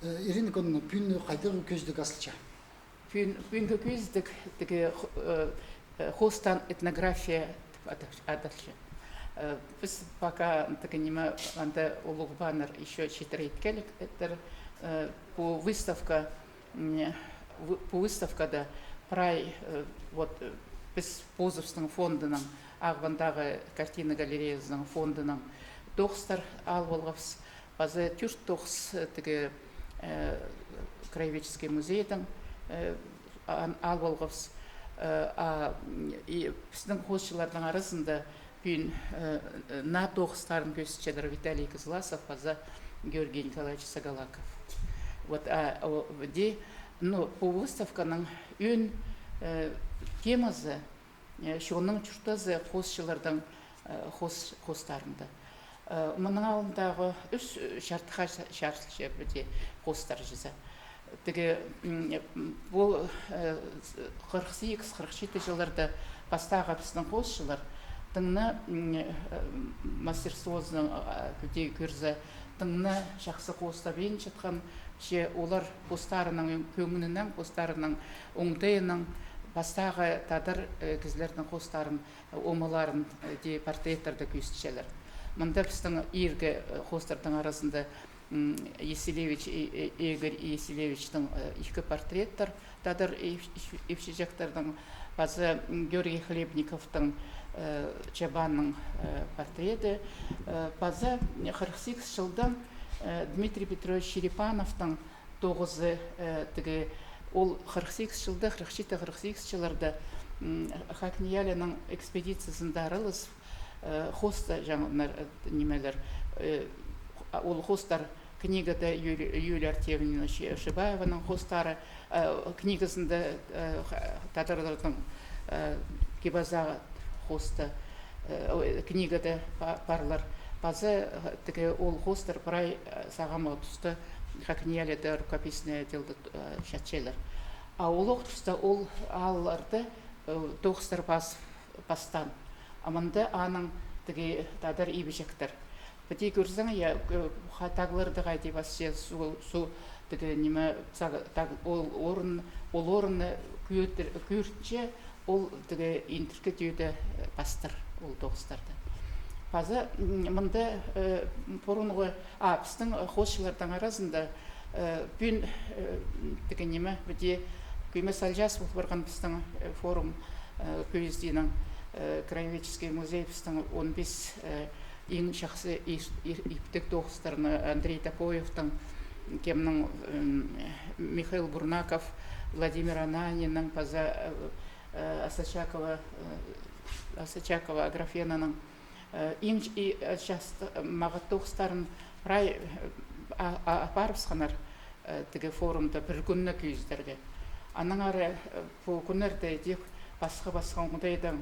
Ирин кон пүн кайдагы көздүк асылча. Пүнгі көздік хостан этнография адалчы. Біз пока неме анда улуг баннер еще четыреткелик. Это по выставкада прай вот біз Позовстың фондының ағвандағы картина галереясының фондының тоқстар ал болғапс. Базы тюрт тоқс краеведческий музейдің ал болғапс. Біздің қосшылардың арасында пүн на тоқстарын көсітшелер Виталий Козласов, базы Георгий Николаевич Сагалаков. Вот, по выставканың үн темазы, шоның чүртазы қосшылардың қостарында. Мұның алындағы үш шартыға шартылшы бөте қостар жүзі. Бұл 48-47 жылдарда бастағы біздің қосшылар тыңна мастерствозының көте көрзі тыңна жақсы қоста бейін жатқан олар қостарының көңінінің, қостарының оңдайының бастағы тадыр кізлердің қостарын, омаларын портреттарды көстішелер. Мұнда біздің ергі қостардың арасында Игорь Еселевичтің екі портреттер, тадыр епшежектардың базы Георгий Хлебниковтың Чабанның портреті, базы 48 жылдан Дмитрий Петрович Черепановтың 9-ы ол 48 жылда, 47-48 жыларда Хакниялінің экспедициясында арылыз хоста жаңылар немелер, ол хостар книгада Юлия Артемьевна Шибаеваның хостары книгасында татарлардың кебаза хосты книгада барлар базы ол хостар прай сағама тұсты Хакнияледа рукописное делді шатчелер. А олық тұста ол алларды тоқстар бастан. Аманда аның тадар ибежектір. Бәте көрсің, тағыларды қайды басшы су неме ол орынны көртше ол интеркі түйді бастыр ол тоқстарды. Базы мұнда бұрынғы біздің қосшылардың арасында бүн неме бәте көйме сальжас болып барған біздің форум көздейінің краеведческий музей біздің 15 ең жақсы иптік тоқыстарыны Андрей Топоевтың, кемнің Михаил Бурнаков, Владимир Ананинның, база Асачакова Аграфенаның ең жақсы мағат тоқыстарын прай апарыпсқанар форумда бір күнні күйіздерге. Аның ары бұл күнерді дек басқа ұңдайдың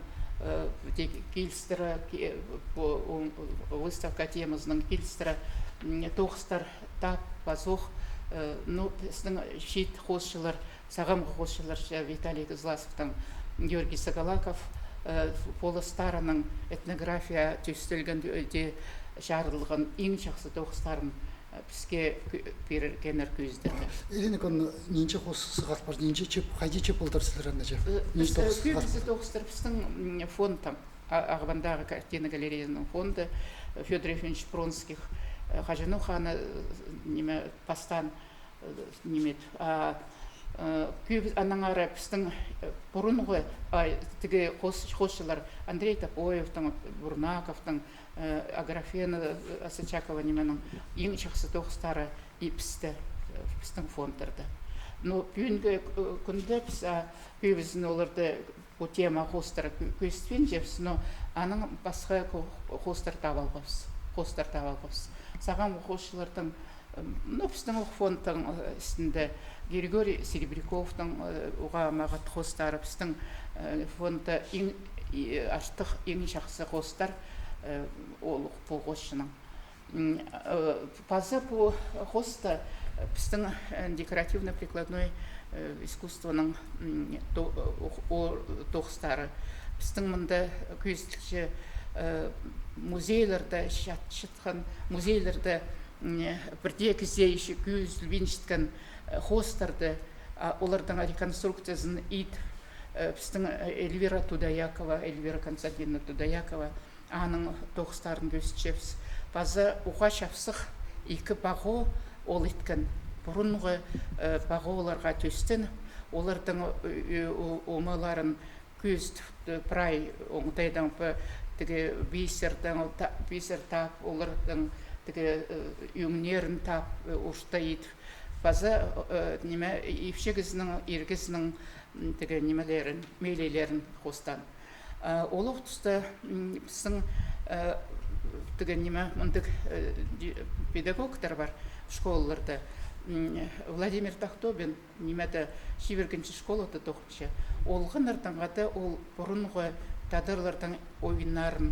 келістірі, выставка темасының келістірі тоқыстар тап, базоқ, біздің шет қосшылар, сағам қосшылар Виталий Козласовтың, Георгий Сагалаков, полыстарының этнография түйістелген жарылған ең жақсы тоқыстарын бізге бергенер көздерді. Ирин кон ненче қос сығат бар, ненче чеп, қайде чеп ұлдарсылар анда жеп? Көбісі тоқыстар біздің фондтан, Ағвандағы картина галереяның фонды, Федор Ефимович Пронских, Хажану ханы пастан немет. Аның ары біздің бұрынғы қосшылар Андрей Топоевтың, Бурнаковтың, Аграфена Асачакова неменің ең жақсы тоқыстары епісті біздің фондтарды. Но бүгінгі күнде көбісін оларды бұл тема қостары көстен жепсі, но аның басқа қостар табалғапс. Саған қосшылардың біздің фондтың үстінде Григорий Серебряковтың оға мағат қостары біздің фондта аштық ең жақсы қостар ол бұл қосшының. Базы бұл қоста біздің декоративно-прикладной искусствоның тоқыстары. Біздің мұнда көздікші музейлерді шатқан, музейлерді бірде кізе еще күзіл винчткен хостарды, олардың реконструкциясын ит біздің Эльвира Тудаякова, Эльвира Константиновна Тудаякова, аның тоғыстарын көсітшепсіз. Базы уға шапсық екі бағо ол еткен. Бұрынғы бағо оларға төстін, олардың омаларын көз прай оңтайдан бейсер тап, олардың үйіңнерін тап, ұшта етіп. Базы епшегізінің, ергізінің немелерін, мейлелерін қостан. Олық тұста біздің педагогтар бар школаларда. Владимир Тахтобин немеді шибергінші школаты тоқыншы. Олғын артанғады ол бұрынғы тадырлардың ойынарын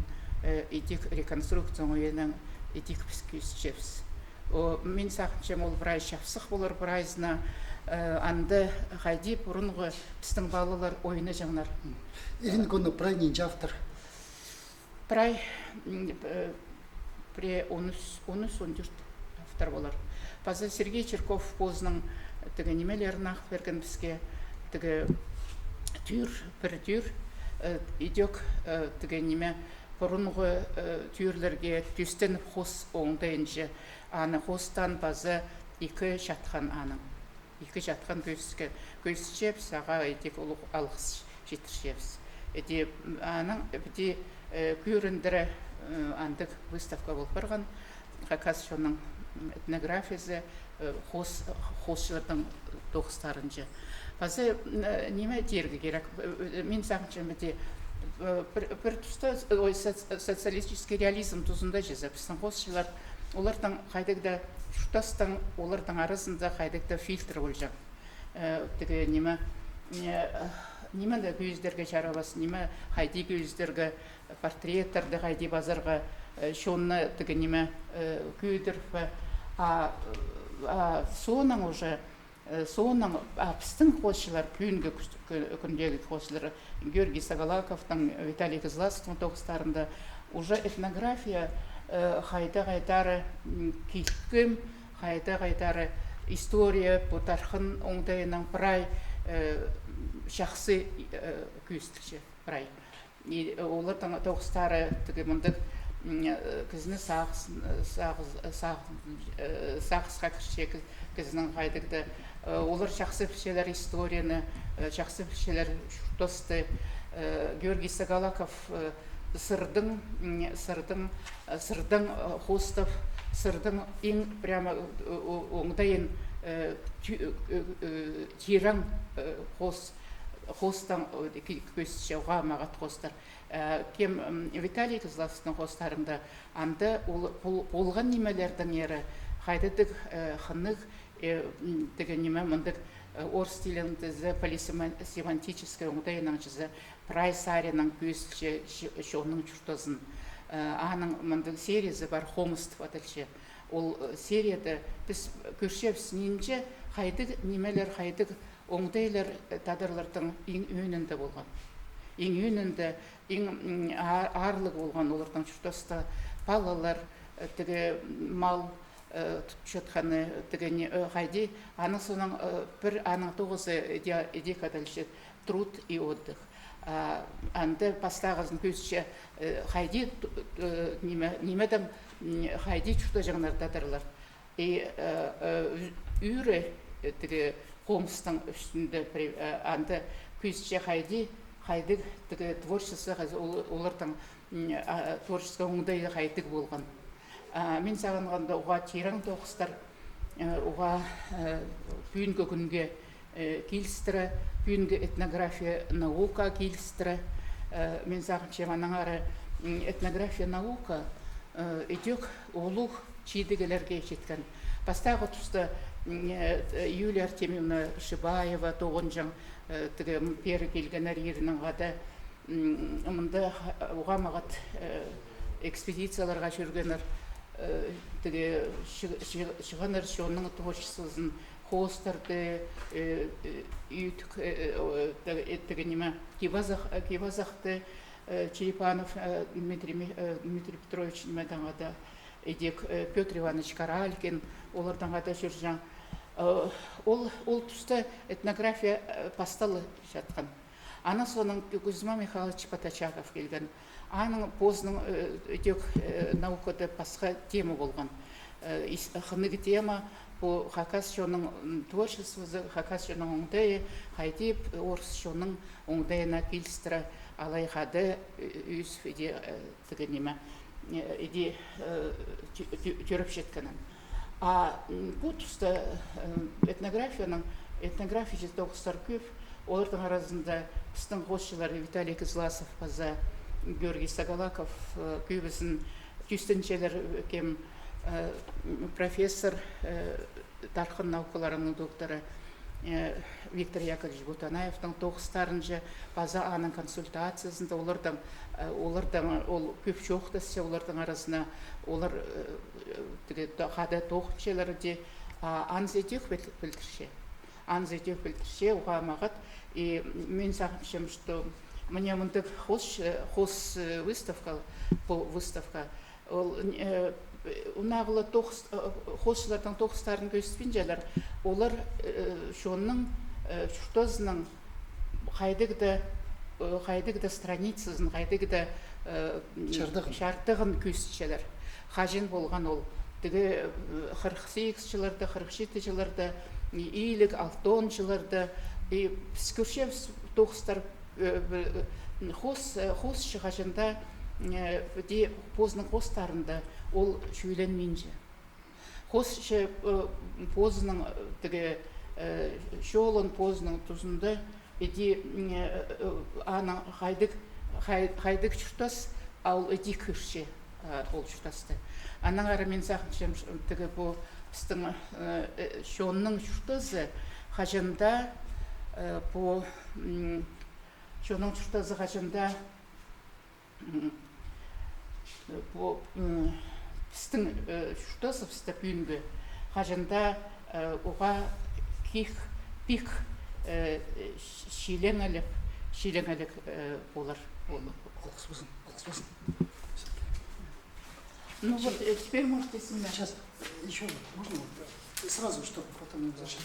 етек реконструкцияң ойының етек піскүйсчепс. Мен сақыншым ол бірай шапсық болар бірайзына анды қайди бұрынғы біздің балалар ойыны жаңлар. Ирин көні бірай ненже автор? Бірай пре 13-14 автор болар. Базы Сергей Черков позының немелерін ақ берген бізге бір түйір идек неме бұрынғы түйірлерге түстен қос оңдайыншы аны қостан базы екі жатқан аның. Екі жатқан көзішепс, аға етек олық алғыс жетіршепс. Аның біде көріндірі андық выставка болып барған, қақас шоның этнографиясы қосшылардың тоғыстарыншы. Базы неме тергі керек? Мен сағыншым біде бір тұста социалистический реализм тұзында жезі. Біздің қосшылар, олардың қайдықда шутастың, олардың арасында қайдықда фильтр олжақ. Неме да көздерге жарабас, неме қайди көздерге портреттарды қайди базарға шонны неме көйдірфі. Соның уже, соның біздің қосшылар, күнгі күндегі қосшылар, Георгий Сагалаковтың, Виталий Козласовтың тоғыстарында уже этнография қайда-қайдары кейткім, қайда-қайдары история бұтарқын оңдайынан бірай шақсы көстікші бірай. Олардың тоғыстары мұндық кізіні сағысқа кірше кізінің қайдықты. Олар жақсы пішелер историяны, жақсы пішелер шұртосты. Георгий Сагалаков сырдың хостов, сырдың ең прямо оңдайын тиран хостан көсіше оға мағат хостар. Кем Виталий Козласовтың хостарында анды болған немелердің ері қайдыдық қынық неме мұндық орыс тіліндізі полисемантический оңдайынан жүзі прайсарының көсіше шоның чұртозын. Аның мұндық сериясы бар хомыстып атылшы. Ол серияда біз көршепсінінше қайдық немелер қайдық оңдайлар тадырлардың ең өнінде болған. Ең өнінде, ең арлық болған олардың чұртоста балалар, мал тұтшатқаны, қайди, аны соның бір аның тоғызы едекадалшы труд и отдых. Анды пастағызын көзше қайди немедім қайди чұрта жаңлар тадырлар. Үйрі қомыстың үстінде анды көзше қайдық творчество, олардың творчество оңдайы қайдық болған. Мен сағынғанда оға тиран тоқыстар, оға бүгінгі күнге келістірі, бүгінгі этнография наука келістірі. Мен сағыншем аның ары этнография наука едек олуқ чейдігілерге жеткен. Бастағы тұста Юлия Артемьевна Шибаева тоғын жаң пері келгенер ерінің ғады мұнда оға мағат экспедицияларға жүргенер шығаныр шоның творчествосын хостарды Кибазақты Черепанов Дмитрий Петрович немеден ғады идек Петр Иванович Каралькин, олардан ғада жүржан. Ол тұста этнография пасталы жатқан. Ана соның Кузьма Михайлович Потачаков келген. Аның позның идек наукада пасқа тема болған. Хыныгы тема по хакас шоның творчествосы, хакас шоның оңдайы, хайдеп орыс шоның оңдайына келістірі алайғады үйс иде тігінеме, иде жүріп жеткенін. Бұл тұста этнография жетоғыстар көп, олардың арасында біздің қосшылары Виталий Кызласов, база Георгий Сагалаков, көбісін түйстіншелер кем профессор, тарқын наукаларының докторы Виктор Яковлевич Бутанаевтың тоғыстарынжы база аның консультациясында олардан ол көп жоқтасы, олардың арасына олар қада тоғыншелері де анзетек білдірше. Анзетек білдірше, оға мағат. И мен сағымшым, что мне мұндық хос выставка, Унағылы қосшылардың тоғыстарын көстіпен жәлер, олар шонның шұртозының қайдығыда страницасын, қайдығыда шартығын көстішелер. Қажен болған ол. 48 жыларда, 47 жыларда, ийлік 6 жыларда, піскөрше тоғыстар қос шығажында позның қостарында ол шүйленмейінже. Қосшы позының шолын позының тұзында ана қайдық жұқтас, ал еди күрше ол жұқтасты. Аның ары мен сақыншым бұл біздің шонның жұқтазы қажында шонның жұқтазы қажында біздің жұқтазы бізді бүйінгі қажында оға пик шиленәлік болар. Алқыс Ну вот, теперь можете снимать. Сейчас, еще можно? Сразу, чтобы потом не зачем.